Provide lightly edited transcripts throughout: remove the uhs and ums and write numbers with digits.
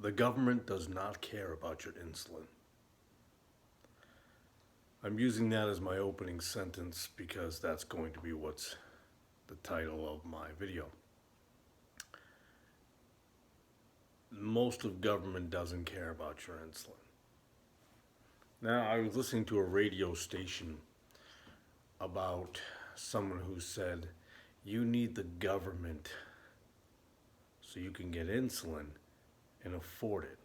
The government does not care about your insulin. I'm using that as my opening sentence because that's going to be what's the title of my video. Most of government doesn't care about your insulin. Now, I was listening to a radio station about someone who said, you need the government so you can get insulin and afford it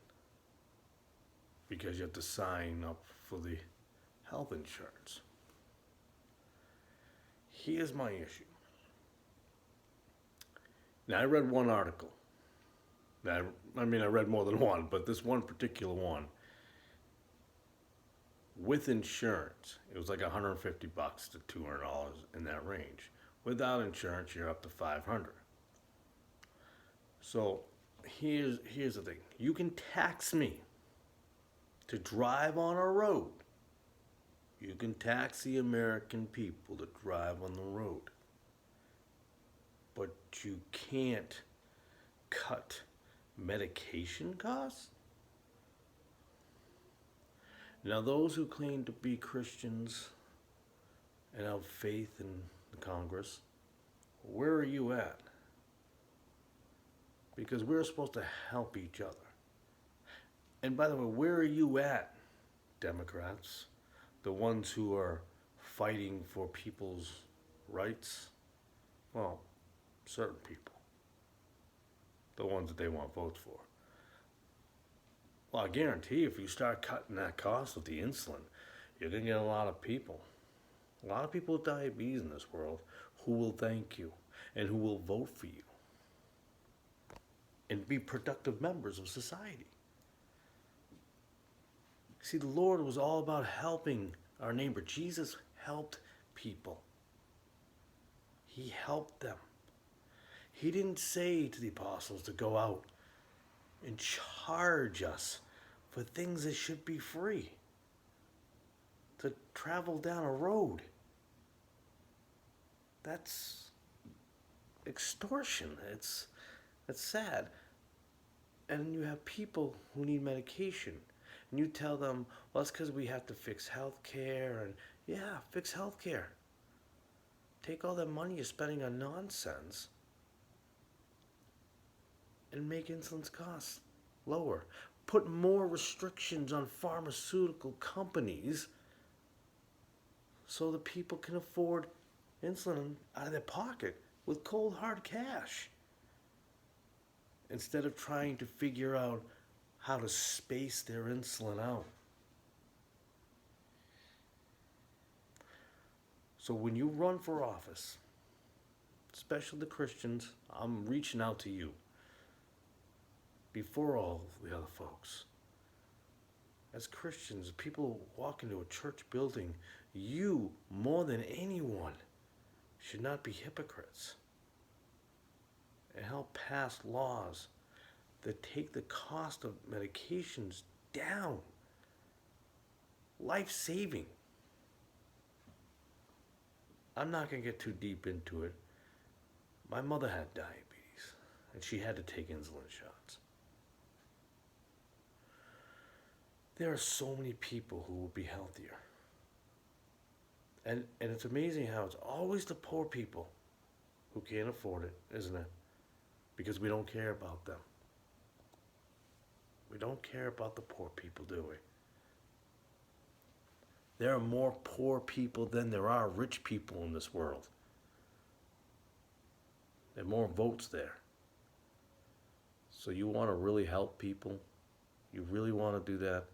because you have to sign up for the health insurance. Here's my issue. Now, I read one article. Now, I read more than one, but this one particular one, with insurance, it was like $150 to $200 in that range. Without insurance, you're up to $500. So here's the thing. You can tax me to drive on a road. You can tax the American people to drive on the road. But you can't cut medication costs? Now, those who claim to be Christians and have faith in the Congress, where are you at? Because we're supposed to help each other. And by the way, where are you at, Democrats? The ones who are fighting for people's rights? Well, certain people. The ones that they want votes for. Well, I guarantee if you start cutting that cost of the insulin, you're going to get a lot of people with diabetes in this world who will thank you and who will vote for you and be productive members of society. See, the Lord was all about helping our neighbor. Jesus helped people. He helped them. He didn't say to the apostles to go out and charge us for things that should be free, to travel down a road. That's extortion. It's sad. And you have people who need medication, and you tell them, well, it's because we have to fix health care, and yeah, fix health care. Take all that money you're spending on nonsense and make insulin's costs lower. Put more restrictions on pharmaceutical companies so that people can afford insulin out of their pocket with cold hard cash, instead of trying to figure out how to space their insulin out. So when you run for office, especially the Christians, I'm reaching out to you before all the other folks. As Christians, people walk into a church building, you, more than anyone, should not be hypocrites and help pass laws that take the cost of medications down. Life-saving. I'm not going to get too deep into it. My mother had diabetes, and she had to take insulin shots. There are so many people who will be healthier. And it's amazing how it's always the poor people who can't afford it, isn't it? Because we don't care about them. We don't care about the poor people, do we? There are more poor people than there are rich people in this world. There are more votes there. So you want to really help people? You really want to do that?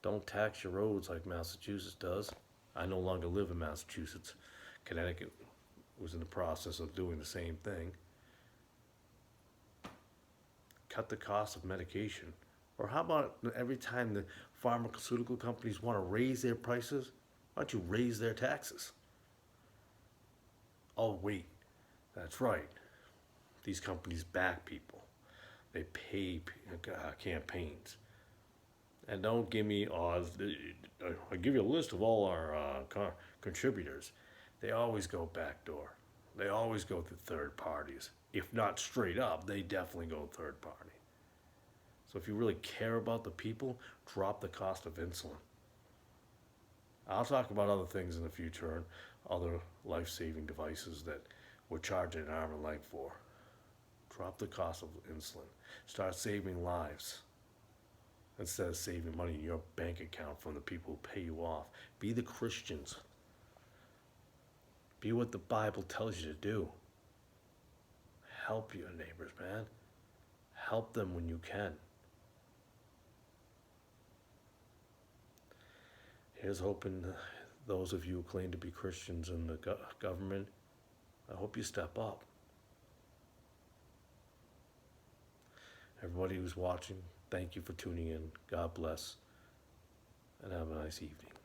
Don't tax your roads like Massachusetts does. I no longer live in Massachusetts. Connecticut was in the process of doing the same thing. Cut the cost of medication. Or how about every time the pharmaceutical companies want to raise their prices, why don't you raise their taxes? Oh, wait, that's right. These companies back people. They pay campaigns. And don't give me, I'll give you a list of all our contributors. They always go backdoor. They always go through third parties. If not straight up, they definitely go third party. So if you really care about the people, drop the cost of insulin. I'll talk about other things in the future and other life-saving devices that we're charging an arm and leg for. Drop the cost of insulin. Start saving lives instead of saving money in your bank account from the people who pay you off. Be the Christians. Be what the Bible tells you to do. Help your neighbors, man. Help them when you can. Here's hoping those of you who claim to be Christians in the government, I hope you step up. Everybody who's watching, thank you for tuning in. God bless, and have a nice evening.